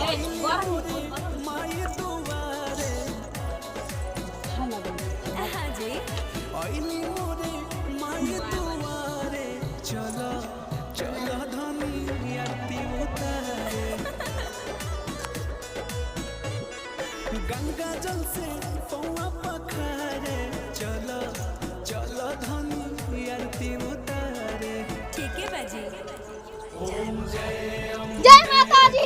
माई दुआरे हाँ जी आईली मोरे माई दुआरे चलो चलो धनी आरती उतारे गंगा जल से पौआ पखारे चलो चलो धनी आरती उतारे ठीक है बाजी ओम जय जय माता दी।